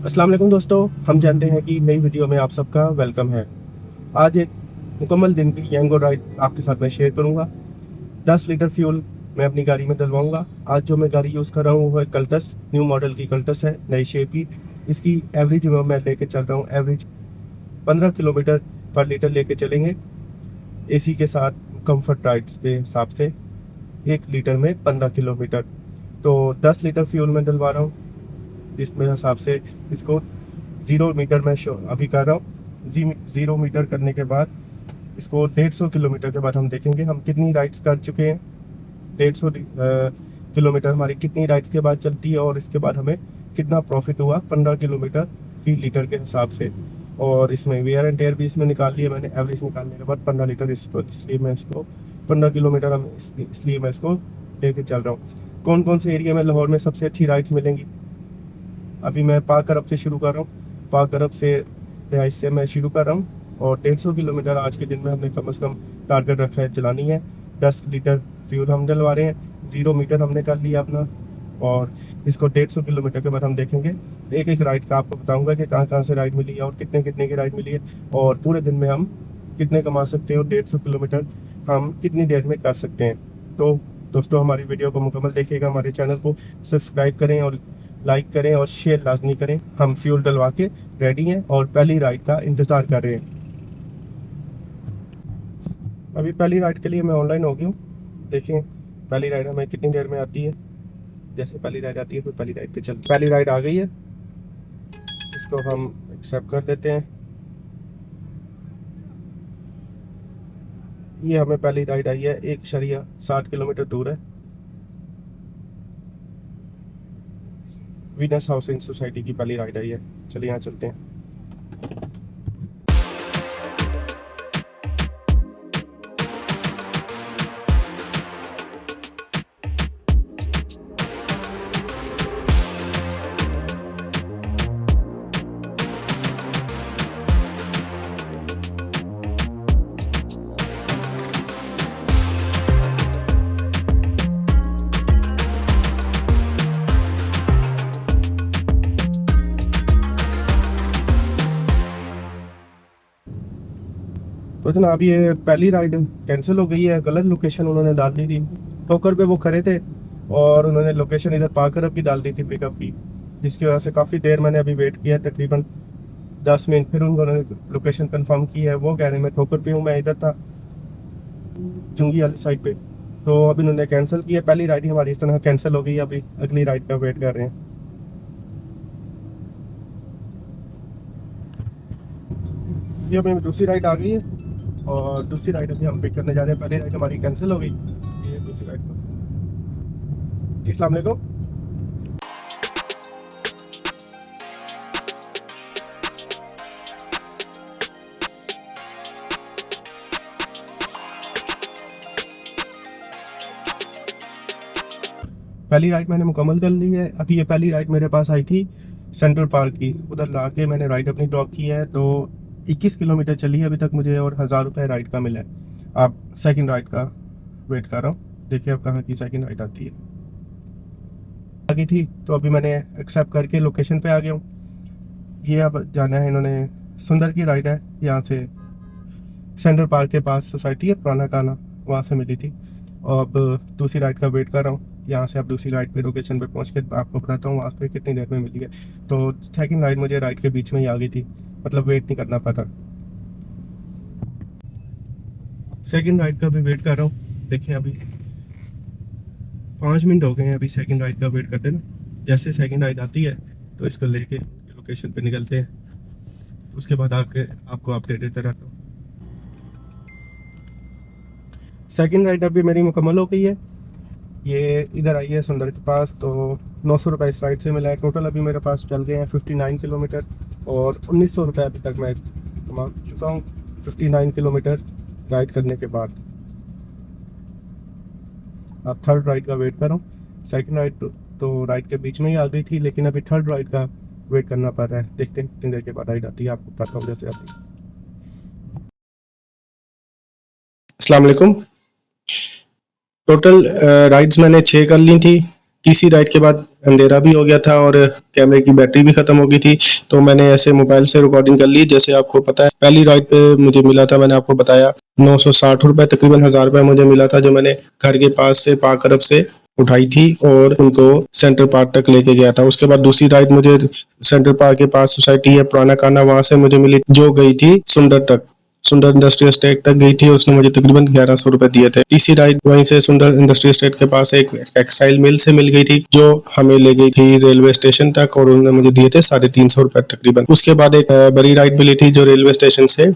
अस्सलाम वालेकुम दोस्तों, हम जानते हैं कि नई वीडियो में आप सबका वेलकम है। आज एक मुकम्मल दिन की यंगो राइड आपके साथ मैं शेयर करूंगा। 10 लीटर फ्यूल मैं अपनी गाड़ी में डलवाऊंगा। आज जो मैं गाड़ी यूज़ कर रहा हूँ वो है कल्टस, न्यू मॉडल की कल्टस है, नई शेप की। इसकी एवरेज मैं लेके चल रहा हूँ, एवरेज 15 किलोमीटर पर लीटर लेके चलेंगे। एसी के साथ कंफर्ट राइड्स के हिसाब से 1 लीटर में 15 किलोमीटर। तो 10 लीटर फ्यूल मैं डलवा रहा हूँ, जिसमें हिसाब से इसको 0 मीटर में शो अभी कर रहा हूँ। 0 मीटर करने के बाद इसको 150 किलोमीटर के बाद हम देखेंगे हम कितनी राइड्स कर चुके हैं। 150 किलोमीटर हमारी कितनी राइड्स के बाद चलती है और इसके बाद हमें कितना प्रॉफिट हुआ 15 किलोमीटर फी लीटर के हिसाब से। और इसमें वेयर एंड टेयर भी इसमें निकाल लिया मैंने, एवरेज निकालने के बाद 15 लीटर इसको, इसलिए मैं इसको 15 किलोमीटर हम इसलिए मैं इसको लेके चल रहा हूँ। कौन कौन से एरिया में लाहौर में सबसे अच्छी राइड्स मिलेंगी, अभी मैं पाक अरब से शुरू कर रहा हूँ। पाक अरब से रिहाइश से मैं शुरू कर रहा हूँ और 150 किलोमीटर आज के दिन में हमने कम से कम टारगेट रखा है चलानी है। 10 लीटर फ्यूल हम डलवा रहे हैं, 0 मीटर हमने कर लिया अपना, और इसको 150 किलोमीटर के बाद हम देखेंगे। एक एक राइड का आपको बताऊंगा कि कहाँ कहाँ से राइड मिली है और कितने कितने की राइड मिली है, और पूरे दिन में हम कितने कमा सकते हैं और 150 किलोमीटर हम कितनी देर में कर सकते हैं। तो दोस्तों, हमारी वीडियो को मुकम्मल देखिएगा, हमारे चैनल को सब्सक्राइब करें और लाइक करें और शेयर लाजमी करें। हम फ्यूल डलवा के रेडी हैं और पहली राइड का इंतज़ार कर रहे हैं। अभी पहली राइड के लिए मैं ऑनलाइन हो गया हूँ। देखें पहली राइड हमें कितनी देर में आती है। जैसे पहली राइड आती है फिर पहली राइड पे चलते। पहली राइड आ गई है, इसको हम एक्सेप्ट कर लेते हैं। ये हमें पहली राइड आई है, 1.60 किलोमीटर दूर है। वीनस हाउसिंग सोसाइटी की पहली राइड आई है। चलिए यहाँ चलते हैं। तो जनाब, ये पहली राइड कैंसिल हो गई है। गलत लोकेशन उन्होंने डाल दी थी। ठोकर पे वो खड़े थे और उन्होंने लोकेशन इधर पाक अरब की डाल दी थी, पिकअप की, जिसकी वजह से काफ़ी देर मैंने अभी वेट किया, तकरीबन 10 मिनट। फिर उन्होंने लोकेशन कंफर्म की है, वो कह रहे हैं मैं ठोकर पे हूँ, मैं इधर था चुंगी वाली साइड पे। तो अभी उन्होंने कैंसिल किया, पहली राइड ही हमारी इस तरह कैंसिल हो गई। अभी अगली राइड का वेट कर रहे हैं। ये अभी दूसरी राइड आ गई है और दूसरी राइड अभी हम पिक करने जा रहे हैं। पहली राइड हमारी कैंसिल हो गई, ये दूसरी राइड। जी अस्सलाम वालेकुम। पहली राइड मैंने मुकम्मल कर ली है। अभी ये पहली राइड मेरे पास आई थी सेंट्रल पार्क की, उधर ला के मैंने राइड अपनी ड्रॉप की है। तो 21 किलोमीटर चली है अभी तक मुझे, और 1000 रुपये राइड का मिला है। आप सेकंड राइड का वेट कर रहा हूँ, देखिए अब कहाँ की सेकंड राइड आती है। आ गई थी तो अभी मैंने एक्सेप्ट करके लोकेशन पे आ गया हूँ। ये अब जाना है, इन्होंने सुंदर की राइड है, यहाँ से सेंट्रल पार्क के पास सोसाइटी है पुराना काना, वहाँ से मिली थी। और अब दूसरी राइड का वेट कर रहा हूँ। यहाँ से अब दूसरी राइड पे लोकेशन पे पहुँच के आपको बताता हूँ वहाँ पे कितनी देर में मिली है। तो सेकंड राइड मुझे राइड के बीच में ही आ गई थी, मतलब वेट नहीं करना पड़ा। सेकंड राइड का भी वेट कर रहा हूँ। देखिए अभी 5 मिनट हो गए हैं अभी सेकंड राइड का वेट करते ना। जैसे सेकंड राइड आती है तो इसको लेके लोकेशन पे निकलते हैं, उसके बाद आके आपको अपडेट देता रहता हूँ। सेकंड राइड अभी मेरी मुकम्मल हो गई है। ये इधर आई है सुंदर के पास, तो 900 रुपये इस राइड से मिला है। टोटल अभी मेरे पास चल गए हैं 59 किलोमीटर और 1900 रुपये अभी तक मैं कमा चुका हूँ 59 किलोमीटर राइड करने के बाद। अब थर्ड राइड का वेट कर रहा हूँ। सेकंड राइड तो राइड के बीच में ही आ गई थी, लेकिन अभी थर्ड राइड का वेट करना पड़ रहा है। देखते हैं कितनी देर के बाद राइड आती है, आपको बताता हूँ जैसे आती है। अस्सलाम वालेकुम। टोटल राइड्स मैंने 6 कर ली थी। तीसरी राइड के बाद अंधेरा भी हो गया था और कैमरे की बैटरी भी खत्म हो गई थी, तो मैंने ऐसे मोबाइल से रिकॉर्डिंग कर ली। जैसे आपको पता है पहली राइड पे मुझे मिला था, मैंने आपको बताया 960 रुपए, तकरीबन 1000 रुपए मुझे मिला था, जो मैंने घर के पास से पार्क अरब से उठाई थी और उनको सेंटर पार्क तक लेके गया था। उसके बाद दूसरी राइड मुझे सेंटर पार्क के पास सोसाइटी है पुराना काना, वहां से मुझे मिली, जो गई थी सुंदर तक, सुंदर इंडस्ट्रियल एस्टेट तक गई थी। उसने मुझे तकरीबन 1100 रुपए दिए थे। तीसरी राइड वहीं से सुंदर इंडस्ट्रियल एस्टेट के पास एक टेक्सटाइल मिल से मिल गई थी, जो हमें ले गई थी रेलवे स्टेशन तक और उन्होंने मुझे दिए थे 350 रुपए तकरीबन। उसके बाद एक बड़ी राइड मिली थी जो रेलवे स्टेशन से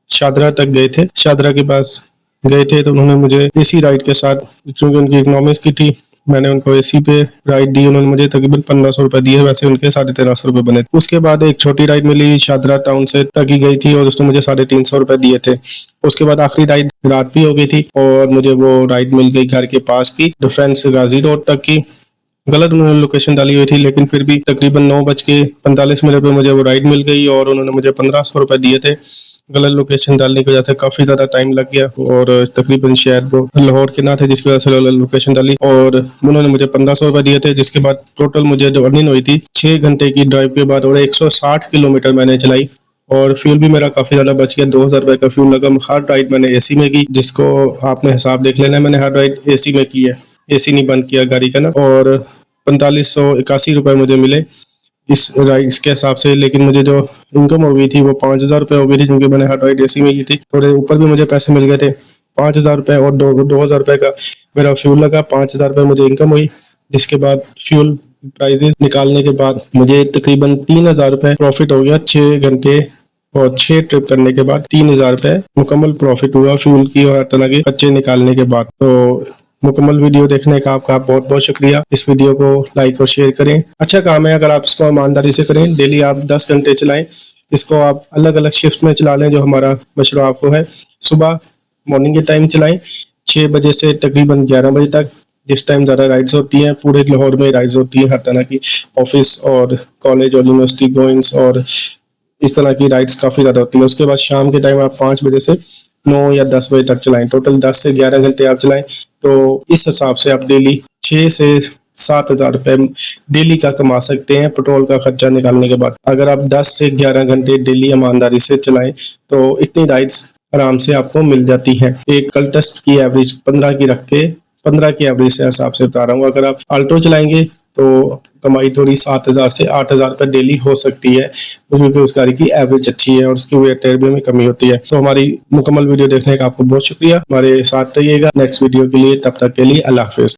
शादरा तक गए थे। शादरा के पास गए थे तो उन्होंने मुझे एसी राइड के साथ, क्योंकि उनकी इकोनॉमिक्स की थी, मैंने उनको एसी पे राइड दी, उन्होंने मुझे तकरीबन 1500 रुपए दिए, वैसे उनके 1350 रुपए बने। उसके बाद एक छोटी राइड मिली शादरा टाउन से तक ही गई थी और उसने मुझे 350 रुपए दिए थे। उसके बाद आखिरी राइड रात भी हो गई थी और मुझे वो राइड मिल गई घर के पास की, डिफेंस गाजी रोड तक की। गलत उन्होंने लोकेशन डाली हुई थी, लेकिन फिर भी तकरीबन 9:45 पे मुझे वो राइड मिल गई और उन्होंने मुझे 1500 रुपए दिए थे। गलत लोकेशन डालने की वजह से काफी ज्यादा टाइम लग गया और तकरीबन शायद वो लाहौर के ना थे, जिसकी वजह से गलत लोकेशन डाली और उन्होंने मुझे 1500 रुपए दिए थे। जिसके बाद टोटल मुझे जो अर्निंग हुई थी 6 घंटे की ड्राइव के बाद, और 160 किलोमीटर मैंने चलाई और फ्यूल भी मेरा काफी ज्यादा बच गया। 2000 रुपए का फ्यूल लगा। हर राइड मैंने एसी में की, जिसको आपने हिसाब देख लेना, मैंने हर राइड एसी में की है, एसी नहीं बंद किया गाड़ी का ना। और 4581 रुपए मुझे मिले इस राइड के हिसाब से। लेकिन मुझे जो इनकम हो गई थी वो 5000 रुपए हो गई थी, क्योंकि मैंने हर राइड एसी में की थी। थोड़े ऊपर भी मुझे पैसे मिल गए थे, 5000 रुपए और 2000 रुपए का मेरा फ्यूल लगा, 5000 रुपए मुझे इनकम हुई। जिसके बाद फ्यूल प्राइजेस निकालने के बाद मुझे तकरीबन 3000 रुपए प्रॉफिट हो गया। 6 घंटे और 6 ट्रिप करने के बाद 3000 रुपए मुकम्मल प्रॉफिट हुआ फ्यूल की और हर तरह के खर्चे निकालने के बाद। तो मुकम्मल वीडियो देखने का आपका बहुत बहुत शुक्रिया। इस वीडियो को लाइक और शेयर करें। अच्छा काम है अगर आप इसको ईमानदारी से करें। डेली आप 10 घंटे चलाएं, इसको आप अलग अलग शिफ्ट में चला लें, जो हमारा मशवरा आपको है। सुबह मॉर्निंग के टाइम चलाएं 6 बजे से तकरीबन 11 बजे तक, जिस टाइम ज़्यादा राइड्स होती हैं। पूरे लाहौर में राइड्स होती हैं, हर तरह की ऑफिस और कॉलेज और यूनिवर्सिटी गोइंग्स और इस तरह की राइड्स काफ़ी ज़्यादा होती है। उसके बाद शाम के टाइम आप 5 बजे से 9 या 10 बजे तक चलाएं। टोटल 10 से 11 घंटे आप चलाएं, तो इस हिसाब से आप डेली 6 से 7000 रुपए डेली का कमा सकते हैं पेट्रोल का खर्चा निकालने के बाद। अगर आप 10 से 11 घंटे डेली ईमानदारी से चलाएं तो इतनी राइड्स आराम से आपको मिल जाती हैं। एक कल टेस्ट की एवरेज 15 की रख के, 15 की एवरेज से हिसाब से बता रहा हूँ। अगर आप अल्टो चलाएंगे तो कमाई थोड़ी 7000 से 8000 रुपए डेली हो सकती है, क्योंकि उस गाड़ी की एवरेज अच्छी है और उसकी वेयर टेयर भी में कमी होती है। तो हमारी मुकम्मल वीडियो देखने का आपको बहुत शुक्रिया। हमारे साथ रहिएगा नेक्स्ट वीडियो के लिए। तब तक के लिए अल्लाह हाफिज।